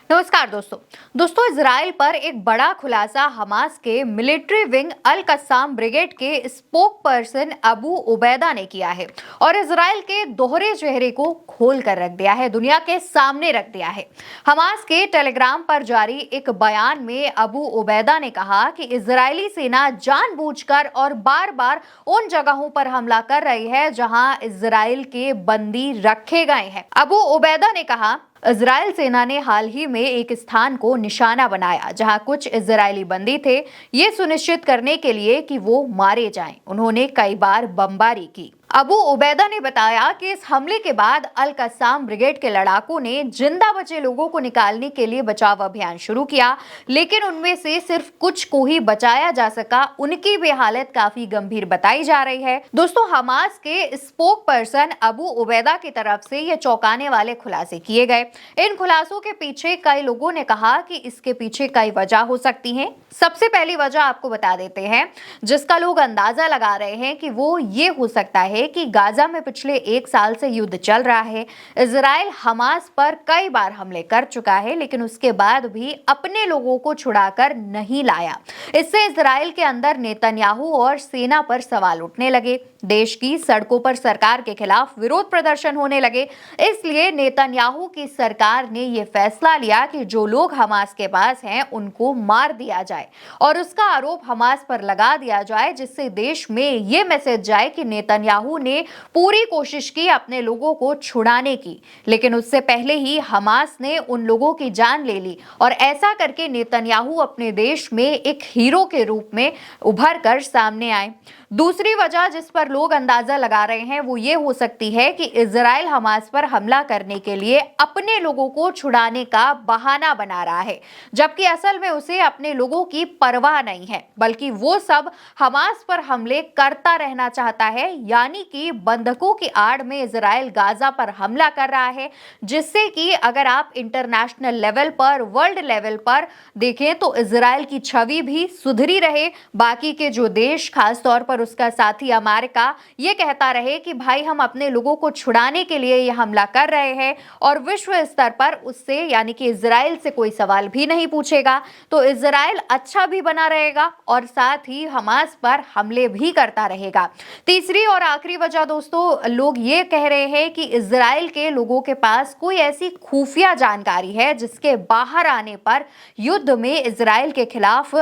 नमस्कार दोस्तों इजराइल पर एक बड़ा खुलासा हमास के मिलिट्री विंग अल कस्साम ब्रिगेड के स्पोक पर्सन अबू उबैदा ने किया है और इजराइल के दोहरे चेहरे को खोल कर रख दिया है, दुनिया के सामने रख दिया है। हमास के टेलीग्राम पर जारी एक बयान में अबू उबैदा ने कहा कि इजरायली सेना जानबूझकर और बार बार उन जगहों पर हमला कर रही है जहां इजराइल के बंदी रखे गए हैं। अबू उबैदा ने कहा, इजराइल सेना ने हाल ही में एक स्थान को निशाना बनाया जहां कुछ इजरायली बंदी थे, ये सुनिश्चित करने के लिए कि वो मारे जाएं। उन्होंने कई बार बमबारी की। अबू उबैदा ने बताया कि इस हमले के बाद अल कस्साम ब्रिगेड के लड़ाकों ने जिंदा बचे लोगों को निकालने के लिए बचाव अभियान शुरू किया, लेकिन उनमें से सिर्फ कुछ को ही बचाया जा सका। उनकी भी हालत काफी गंभीर बताई जा रही है। दोस्तों, हमास के स्पोक पर्सन अबू उबैदा की तरफ से ये चौंकाने वाले खुलासे किए गए। इन खुलासों के पीछे कई लोगों ने कहा कि इसके पीछे कई वजह हो सकती हैं। सबसे पहली वजह आपको बता देते हैं, जिसका लोग अंदाजा लगा रहे हैं कि वो ये हो सकता है कि गाजा में पिछले 1 साल से युद्ध चल रहा है। इजराइल हमास पर कई बार हमले कर चुका है, लेकिन उसके बाद भी अपने लोगों को छुड़ाकर नहीं लाया। इससे इजराइल के अंदर नेतन्याहू और सेना पर सवाल उठने लगे। देश की सड़कों पर सरकार के खिलाफ विरोध प्रदर्शन होने लगे। इसलिए नेतन्याहू की सरकार ने यह फैसला लिया कि जो लोग हमास के पास हैं उनको मार दिया जाए और उसका आरोप हमास पर लगा दिया जाए, जिससे देश में यह मैसेज जाए कि नेतन्याहू ने पूरी कोशिश की अपने लोगों को छुड़ाने की, लेकिन उससे पहले ही हमास ने उन लोगों की जान ले ली और ऐसा करके नेतन्याहू अपने देश में एक हीरो के रूप में उभर कर सामने आए। दूसरी वजह जिस पर लोग अंदाजा लगा रहे हैं वो ये हो सकती है कि इजराइल हमास पर हमला करने के लिए अपने लोगों को छुड़ाने का बहाना बना रहा है, जबकि असल में उसे अपने लोगों की परवाह नहीं है, बल्कि वो सब हमास पर हमले करता रहना चाहता है। यानी कि बंधकों की आड़ में इजराइल गाजा पर हमला कर रहा है, जिससे कि अगर आप इंटरनेशनल लेवल पर, वर्ल्ड लेवल पर देखें तो इजराइल की छवि भी सुधरी रहे। बाकी के जो देश, खास तौर पर उसका साथी अमेरिका, ये कहता रहे कि भाई हम अपने लोगों को छुड़ाने के लिए ये हमला कर रहे हैं और विश्व स्तर पर उससे यानी कि इजराइल से कोई सवाल भी नहीं पूछेगा, तो इजराइल अच्छा भी बना रहेगा और साथ ही हमास पर हमले भी करता रहेगा। तीसरी और आखिरी वजह दोस्तों, लोग ये कह रहे हैं कि इजराइल के लोगों के पास कोई ऐसी खुफिया जानकारी है जिसके बाहर आने पर युद्ध में इजराइल के खिलाफ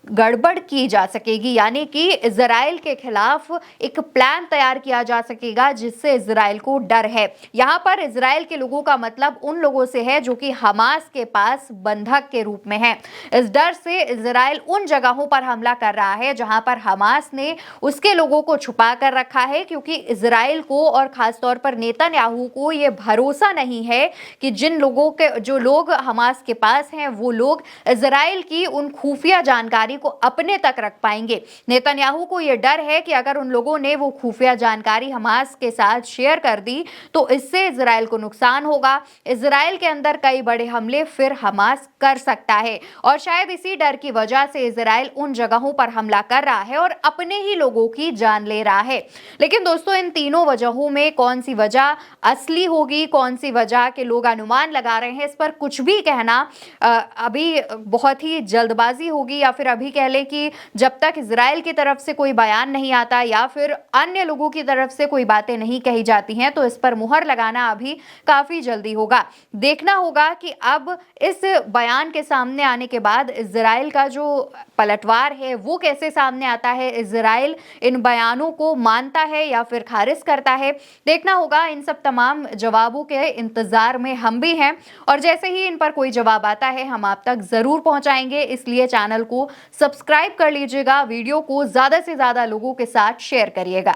गड़बड़ की जा सकेगी, यानी कि इजराइल के खिलाफ एक प्लान तैयार किया जा सकेगा जिससे इजराइल को डर है। यहां पर इजराइल के लोगों का मतलब उन लोगों से है जो कि हमास के पास बंधक के रूप में है। इस डर से इजराइल उन जगहों पर हमला कर रहा है जहां पर हमास ने उसके लोगों को छुपा कर रखा है, क्योंकि इजराइल को और खासतौर पर नेतन्याहू को यह भरोसा नहीं है कि जो लोग हमास के पास हैं वो लोग इजराइल की उन खुफिया जानकारी को अपने तक रख पाएंगे। नेतन्याहू को यह डर है कि अगर उन लोगों ने वो खुफिया जानकारी हमास के साथ शेयर कर दी तो इससे इजराइल को नुकसान होगा। इजराइल के अंदर कई बड़े हमले फिर हमास कर सकता है और शायद इसी डर की वजह से इजराइल उन जगहों पर हमला कर रहा है और अपने ही लोगों की जान ले रहा है। लेकिन दोस्तों, इन तीनों वजहों में कौन सी वजह असली होगी, कौन सी वजह के लोग अनुमान लगा रहे हैं, इस पर कुछ भी कहना अभी बहुत ही जल्दबाजी होगी, या फिर अभी कह ले कि जब तक इजराइल की तरफ से कोई बयान नहीं आता या फिर अन्य लोगों की तरफ से कोई बातें नहीं कही जाती हैं तो इस पर मुहर लगाना अभी काफी जल्दी होगा। देखना होगा कि अब इस बयान के सामने आने के बाद इजराइल का जो पलटवार है वो कैसे सामने आता है, इजराइल इन बयानों को मानता है या फिर खारिज करता है। देखना होगा। इन सब तमाम जवाबों के इंतजार में हम भी हैं और जैसे ही इन पर कोई जवाब आता है हम आप तक जरूर पहुंचाएंगे। इसलिए चैनल को सब्सक्राइब कर लीजिएगा, वीडियो को ज्यादा से ज्यादा लोगों के साथ शेयर करिएगा।